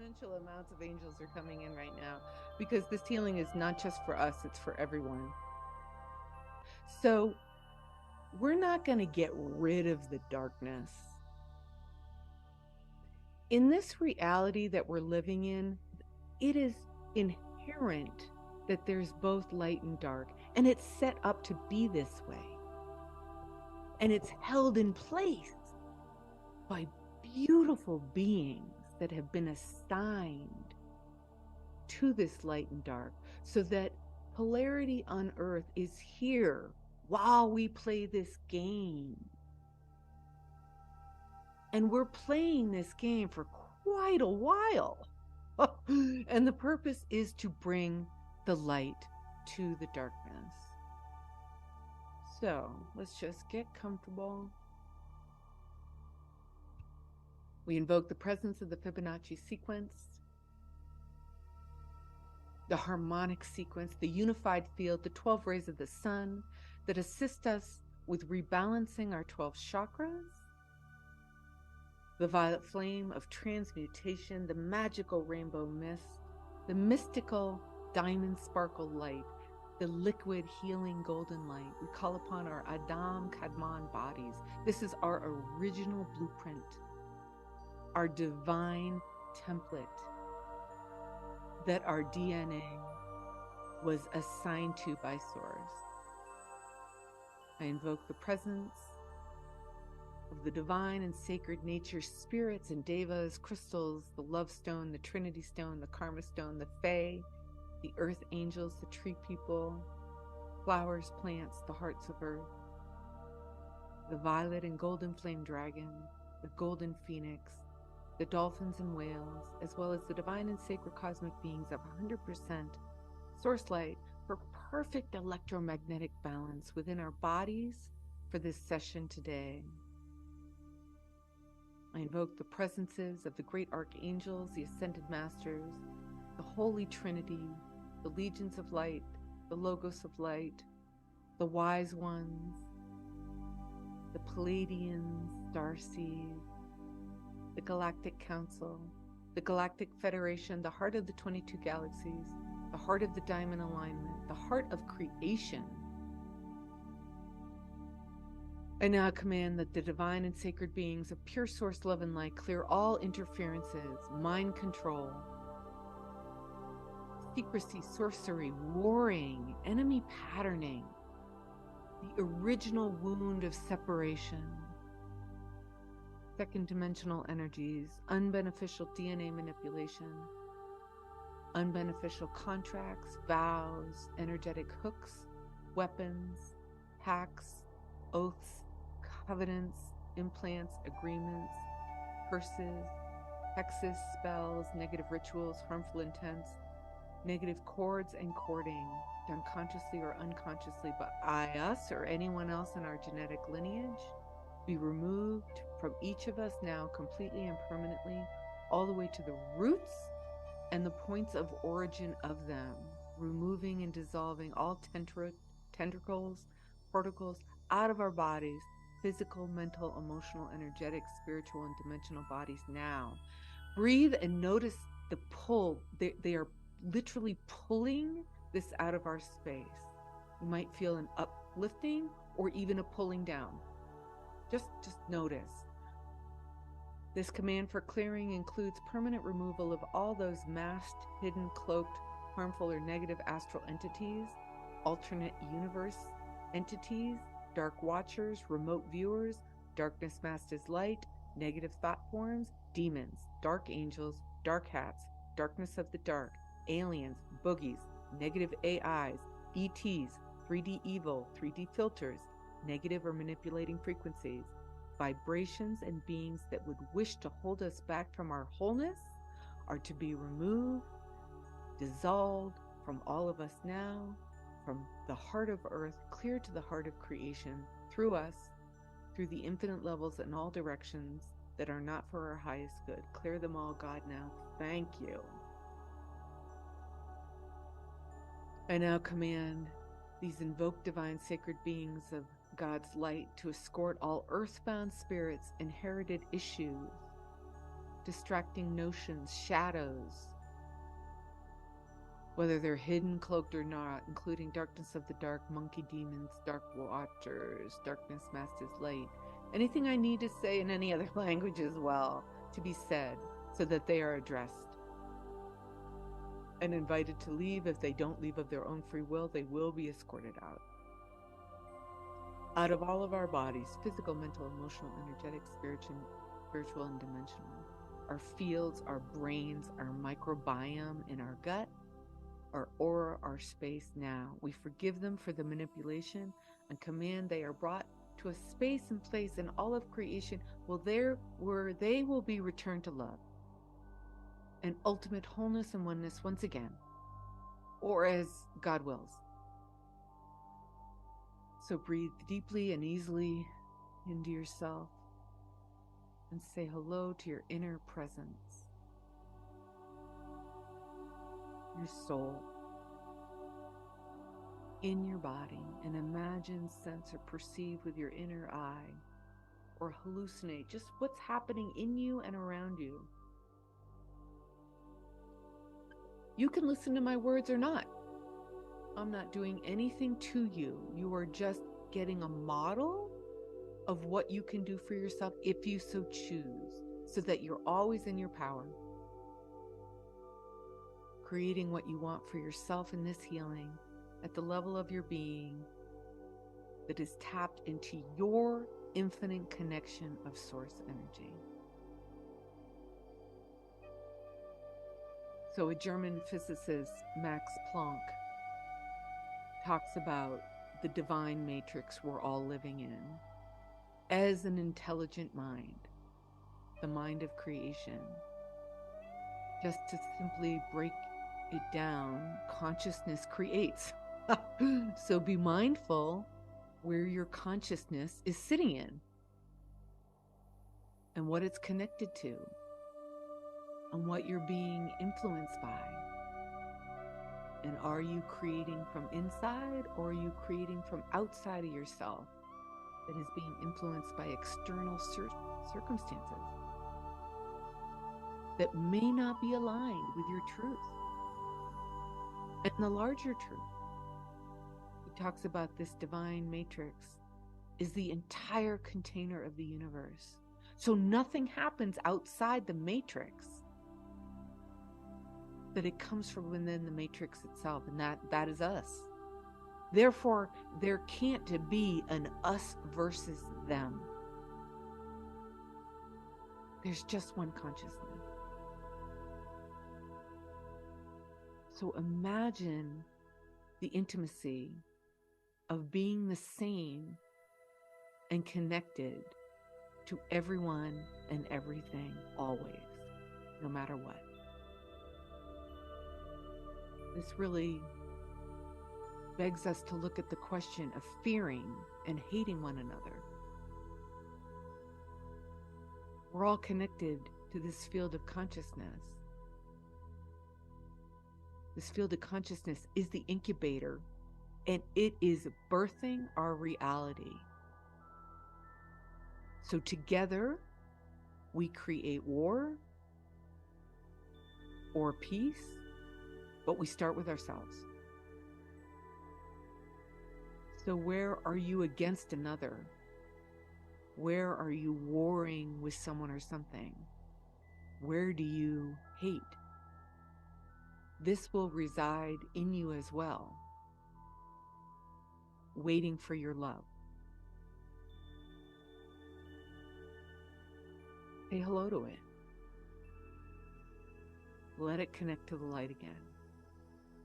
exponential amounts of angels are coming in right now because this healing is not just for us, it's for everyone. So we're not going to get rid of the darkness. In this reality that we're living in, it is inherent that there's both light and dark, and it's set up to be this way. And it's held in place by beautiful beings that have been assigned to this light and dark, so that polarity on earth is here while we play this game. And we're playing this game for quite a while. And the purpose is to bring the light to the darkness. So let's just get comfortable. We invoke the presence of the Fibonacci sequence, the harmonic sequence, the unified field, the 12 rays of the sun that assist us with rebalancing our 12 chakras, the violet flame of transmutation, the magical rainbow mist, the mystical diamond sparkle light, the liquid healing golden light. We call upon our Adam Kadmon bodies. This is our original blueprint, our divine template that our DNA was assigned to by Source. I invoke the presence of the divine and sacred nature spirits and devas, crystals, the love stone, the trinity stone, the karma stone, the fae, the earth angels, the tree people, flowers, plants, the hearts of earth, the violet and golden flame dragon, the golden phoenix, the dolphins and whales, as well as the divine and sacred cosmic beings of 100% source light for perfect electromagnetic balance within our bodies for this session today. I invoke the presences of the great archangels, the ascended masters, the Holy Trinity, the legions of light, the logos of light, the wise ones, the Pleiadians, starseeds, the Galactic Council, the Galactic Federation, the heart of the 22 galaxies, the heart of the diamond alignment, the heart of creation. I now command that the divine and sacred beings of pure source love and light clear all interferences, mind control, secrecy, sorcery, warring, enemy patterning, the original wound of separation, second dimensional energies, unbeneficial DNA manipulation, unbeneficial contracts, vows, energetic hooks, weapons, pacts, oaths, covenants, implants, agreements, curses, hexes, spells, negative rituals, harmful intents, negative cords and cording, done consciously or unconsciously by us or anyone else in our genetic lineage, be removed from each of us now completely and permanently, all the way to the roots and the points of origin of them, removing and dissolving all tentacles, particles out of our bodies, physical, mental, emotional, energetic, spiritual, and dimensional bodies now. Breathe and notice the pull. They are literally pulling this out of our space. You might feel an uplifting or even a pulling down. Just notice. This command for clearing includes permanent removal of all those masked, hidden, cloaked, harmful or negative astral entities, alternate universe entities, dark watchers, remote viewers, darkness masked as light, negative thought forms, demons, dark angels, dark hats, darkness of the dark, aliens, boogies, negative AIs, ETs, 3D evil, 3D filters, negative or manipulating frequencies, vibrations and beings that would wish to hold us back from our wholeness are to be removed, dissolved from all of us now, from the heart of earth, clear to the heart of creation, through us, through the infinite levels in all directions that are not for our highest good. Clear them all, God, now. Thank you. I now command these invoked divine sacred beings of God's light to escort all earthbound spirits' inherited issues distracting notions, shadows, whether they're hidden, cloaked, or not, including darkness of the dark, monkey demons, dark watchers, darkness masked as light. Anything I need to say in any other language as well to be said so that they are addressed and invited to leave. If they don't leave of their own free will, they will be escorted out. Out of all of our bodies, physical, mental, emotional, energetic, spiritual, and dimensional. Our fields, our brains, our microbiome in our gut, our aura, our space now. We forgive them for the manipulation and command they are brought to a space and place in all of creation where they will be returned to love and ultimate wholeness and oneness once again, or as God wills. So breathe deeply and easily into yourself and say hello to your inner presence, your soul, in your body, and imagine, sense, or perceive with your inner eye, or hallucinate just what's happening in you and around you. You can listen to my words or not. I'm not doing anything to you. You are just getting a model of what you can do for yourself if you so choose, so that you're always in your power, creating what you want for yourself in this healing at the level of your being that is tapped into your infinite connection of source energy. So a German physicist, Max Planck, talks about the divine matrix we're all living in as an intelligent mind, the mind of creation. Just to simply break it down, consciousness creates. So be mindful where your consciousness is sitting in and what it's connected to and what you're being influenced by. And are you creating from inside, or are you creating from outside of yourself that is being influenced by external circumstances that may not be aligned with your truth and the larger truth? He talks about this divine matrix is the entire container of the universe. So nothing happens outside the matrix, that it comes from within the matrix itself, and that is us. Therefore, there can't be an us versus them. There's just one consciousness. So imagine the intimacy of being the same and connected to everyone and everything always, no matter what. This really begs us to look at the question of fearing and hating one another. We're all connected to this field of consciousness. This field of consciousness is the incubator, and it is birthing our reality. So together, we create war or peace, but we start with ourselves. So where are you against another? Where are you warring with someone or something? Where do you hate? This will reside in you as well, waiting for your love. Say hello to it. Let it connect to the light again,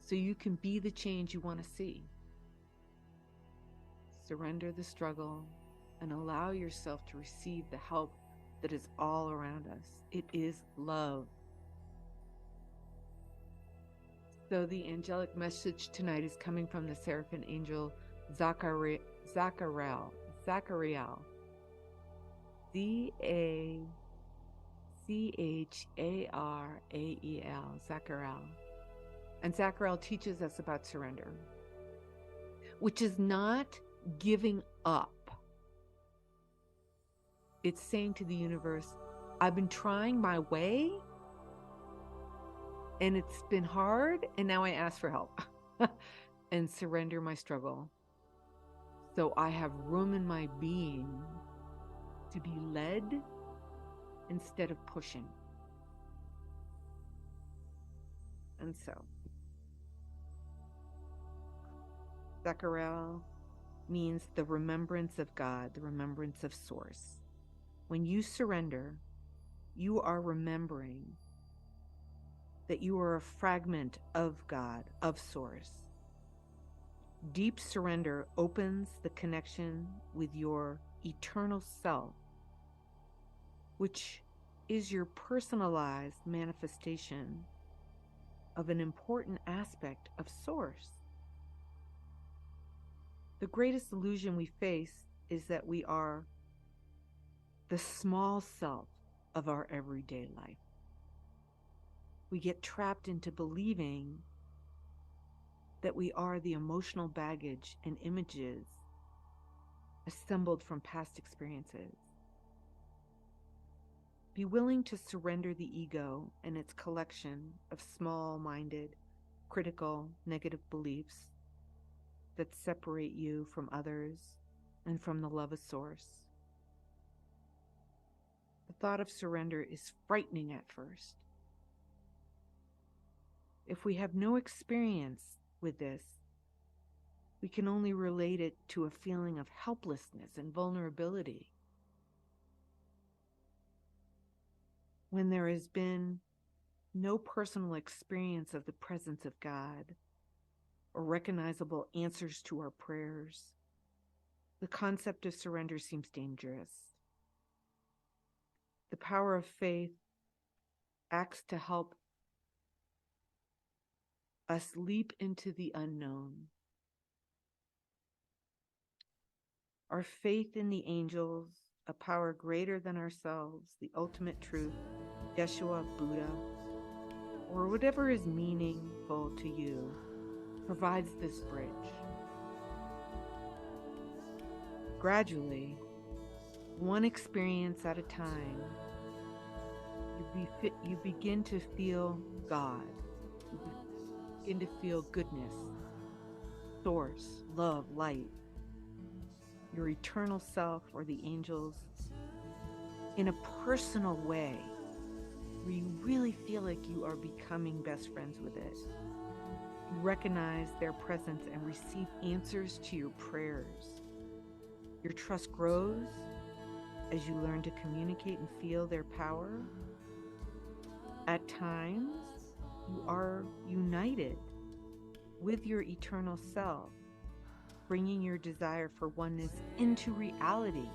so you can be the change you want to see. Surrender the struggle and allow yourself to receive the help that is all around us. It is love. So the angelic message tonight is coming from the Seraphim angel Zachariel. Zachariel. Zachariel. And Zachariel teaches us about surrender, which is not giving up. It's saying to the universe, I've been trying my way and it's been hard, and now I ask for help and surrender my struggle. So I have room in my being to be led instead of pushing. And so, Zakarel means the remembrance of God, the remembrance of Source. When you surrender, you are remembering that you are a fragment of God, of Source. Deep surrender opens the connection with your eternal self, which is your personalized manifestation of an important aspect of Source. The greatest illusion we face is that we are the small self of our everyday life. We get trapped into believing that we are the emotional baggage and images assembled from past experiences. Be willing to surrender the ego and its collection of small-minded, critical, negative beliefs that separate you from others and from the love of Source. The thought of surrender is frightening at first. If we have no experience with this, we can only relate it to a feeling of helplessness and vulnerability. When there has been no personal experience of the presence of God or recognizable answers to our prayers, the concept of surrender seems dangerous. The power of faith acts to help us leap into the unknown. Our faith in the angels, a power greater than ourselves, the ultimate truth, Yeshua, Buddha, or whatever is meaningful to you, provides this bridge. Gradually, one experience at a time, you begin to feel God. You begin to feel goodness, Source, love, light, your eternal self or the angels in a personal way where you really feel like you are becoming best friends with it. You recognize their presence and receive answers to your prayers. Your trust grows as you learn to communicate and feel their power. At times, you are united with your eternal self, bringing your desire for oneness into reality.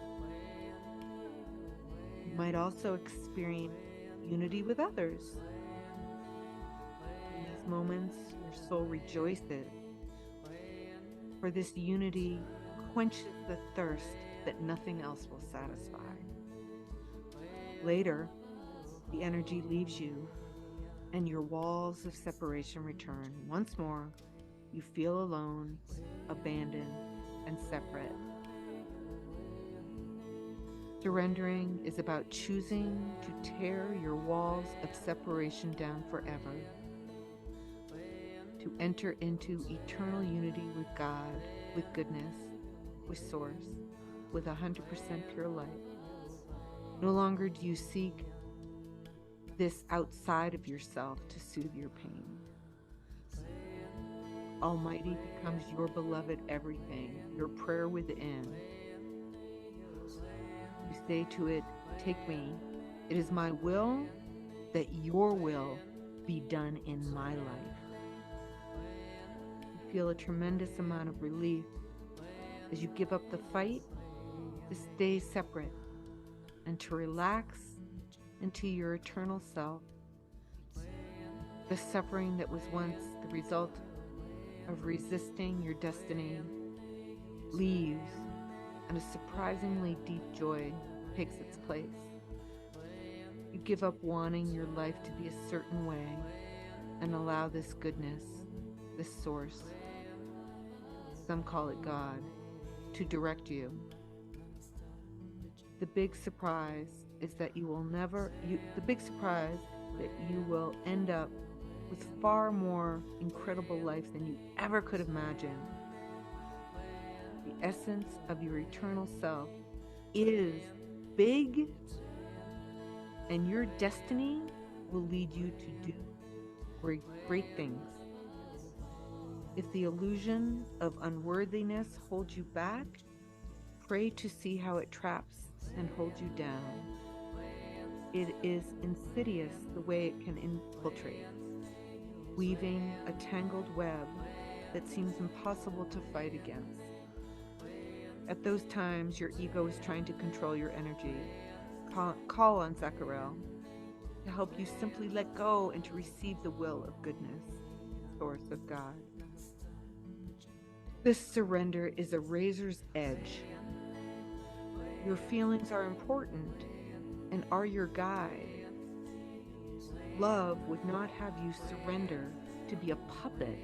You might also experience unity with others. In these moments, your soul rejoices, for this unity quenches the thirst that nothing else will satisfy. Later, the energy leaves you, and your walls of separation return. Once more, you feel alone, abandoned, and separate. Surrendering is about choosing to tear your walls of separation down forever, to enter into eternal unity with God, with goodness, with Source, with 100% pure light. No longer do you seek this outside of yourself to soothe your pain. Almighty becomes your beloved everything, your prayer within. You say to it, take me. It is my will that your will be done in my life. You feel a tremendous amount of relief as you give up the fight to stay separate and to relax into your eternal self. The suffering that was once the result of resisting your destiny leaves, and a surprisingly deep joy takes its place. You give up wanting your life to be a certain way and allow this goodness, this Source, some call it God, to direct you. The big surprise is that you will never, the big surprise that you will end up with far more incredible life than you ever could imagine. The essence of your eternal self is big, and your destiny will lead you to do great, great things. If the illusion of unworthiness holds you back, pray to see how it traps and holds you down. It is insidious the way it can infiltrate, weaving a tangled web that seems impossible to fight against. At those times, your ego is trying to control your energy. Call on Zakarel to help you simply let go and to receive the will of goodness, source of God. This surrender is a razor's edge. Your feelings are important and are your guide. Love would not have you surrender to be a puppet,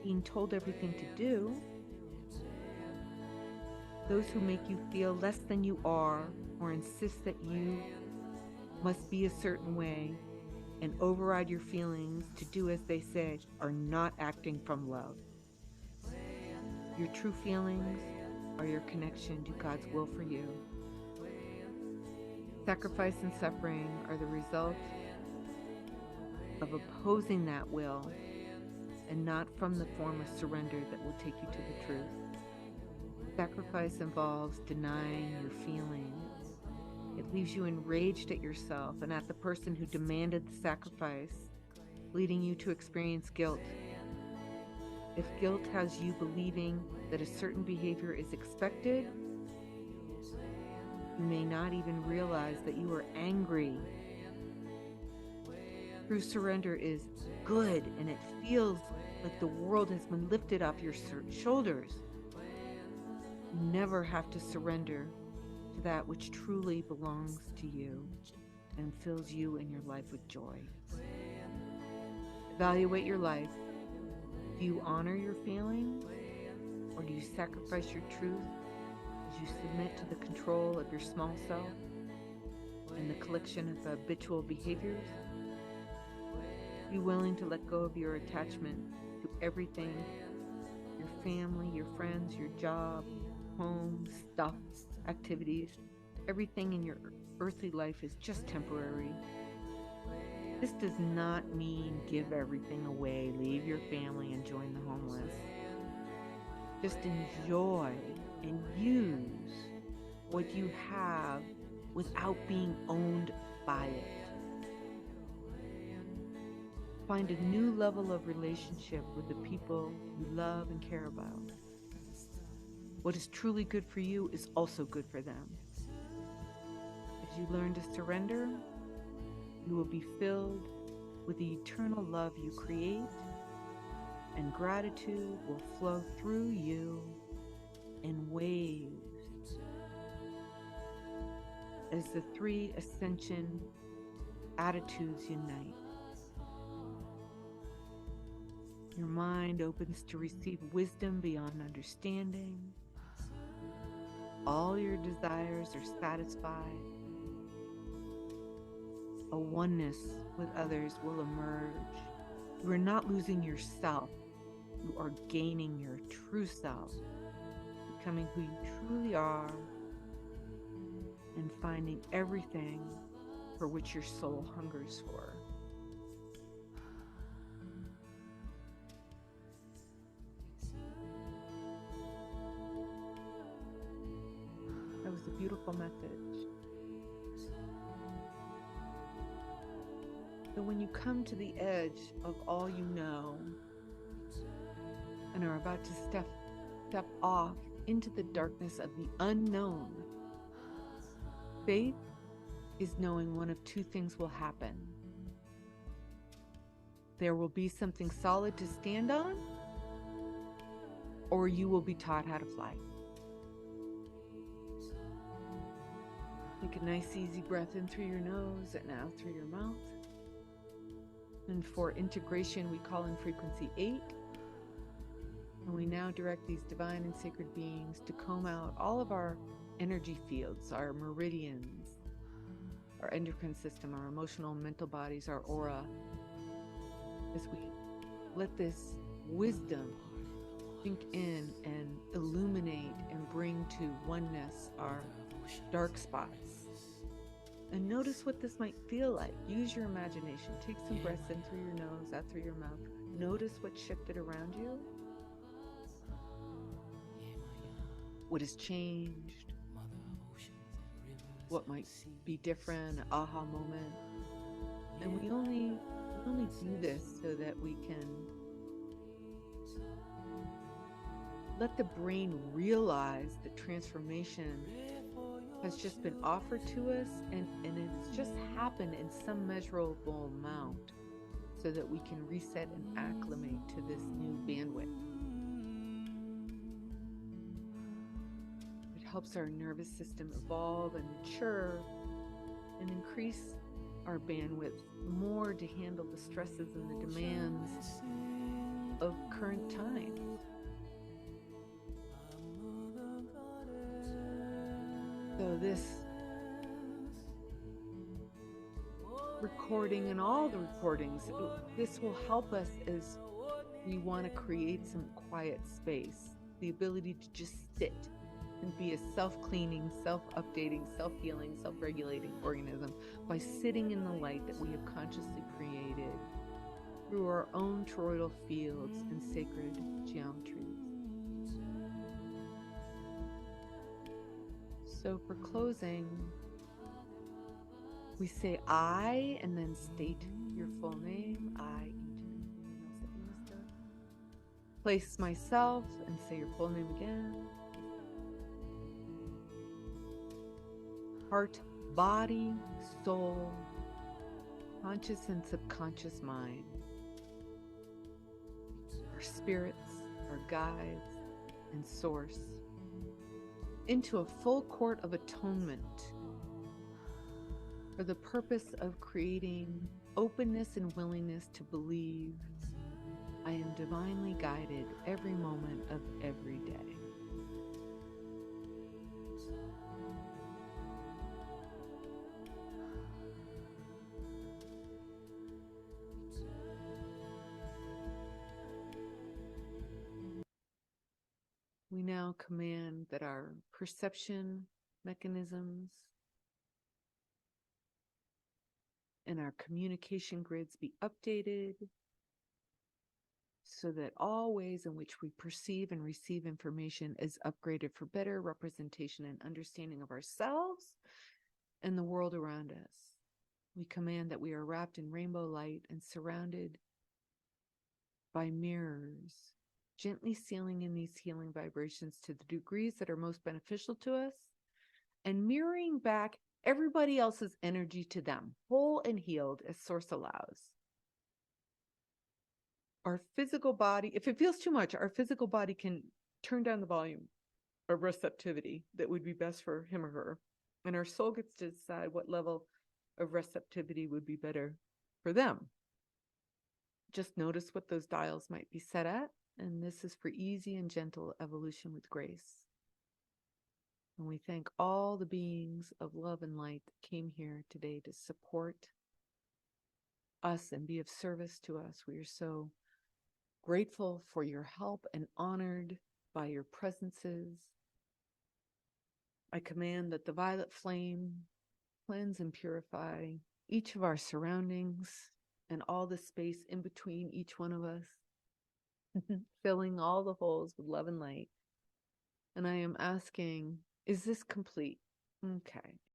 being told everything to do. Those who make you feel less than you are or insist that you must be a certain way and override your feelings to do as they say are not acting from love. Your true feelings are your connection to God's will for you. Sacrifice and suffering are the result of opposing that will and not from the form of surrender that will take you to the truth. Sacrifice involves denying your feelings. It leaves you enraged at yourself and at the person who demanded the sacrifice, leading you to experience guilt. If guilt has you believing that a certain behavior is expected, you may not even realize that you are angry. True surrender is good, and it feels like the world has been lifted off your shoulders. You never have to surrender to that which truly belongs to you and fills you and your life with joy. Evaluate your life. Do you honor your feelings, or do you sacrifice your truth as you submit to the control of your small self and the collection of habitual behaviors? Be willing to let go of your attachment to everything, your family, your friends, your job, home, stuff, activities. Everything in your earthly life is just temporary. This does not mean give everything away, leave your family, and join the homeless. Just enjoy and use what you have without being owned by it. Find a new level of relationship with the people you love and care about. What is truly good for you is also good for them. As you learn to surrender, you will be filled with the eternal love you create, and gratitude will flow through you in waves. As the three ascension attitudes unite, your mind opens to receive wisdom beyond understanding. All your desires are satisfied. A oneness with others will emerge. You are not losing yourself. You are gaining your true self, becoming who you truly are, and finding everything for which your soul hungers for. That was a beautiful message. So when you come to the edge of all you know and are about to step off into the darkness of the unknown, faith is knowing one of two things will happen. There will be something solid to stand on, or you will be taught how to fly. Take a nice easy breath in through your nose and out through your mouth. And for integration, we call in frequency 8. And we now direct these divine and sacred beings to comb out all of our energy fields, our meridians, our endocrine system, our emotional and mental bodies, our aura, as we let this wisdom sink in and illuminate and bring to oneness our dark spots. And notice what this might feel like. Use your imagination. Take some breaths in through your nose, out through your mouth. Notice what shifted around you. What has changed? What might be different, an aha moment. And we only do this so that we can let the brain realize that transformation has just been offered to us, and it's just happened in some measurable amount so that we can reset and acclimate to this new bandwidth. It helps our nervous system evolve and mature and increase our bandwidth more to handle the stresses and the demands of current times. So this recording and all the recordings, this will help us as we want to create some quiet space, the ability to just sit and be a self-cleaning, self-updating, self-healing, self-regulating organism by sitting in the light that we have consciously created through our own toroidal fields and sacred geometries. So for closing, we say I and then state your full name. I, place myself and say your full name again. Heart, body, soul, conscious and subconscious mind. Our spirits, our guides, and source. Into a full court of atonement for the purpose of creating openness and willingness to believe I am divinely guided every moment of every day. We now command that our perception mechanisms and our communication grids be updated so that all ways in which we perceive and receive information is upgraded for better representation and understanding of ourselves and the world around us. We command that we are wrapped in rainbow light and surrounded by mirrors, gently sealing in these healing vibrations to the degrees that are most beneficial to us and mirroring back everybody else's energy to them, whole and healed as Source allows. Our physical body, if it feels too much, our physical body can turn down the volume of receptivity that would be best for him or her. And our soul gets to decide what level of receptivity would be better for them. Just notice what those dials might be set at. And this is for easy and gentle evolution with grace. And we thank all the beings of love and light that came here today to support us and be of service to us. We are so grateful for your help and honored by your presences. I command that the violet flame cleanse and purify each of our surroundings and all the space in between each one of us, filling all the holes with love and light. And I am asking, is this complete? Okay.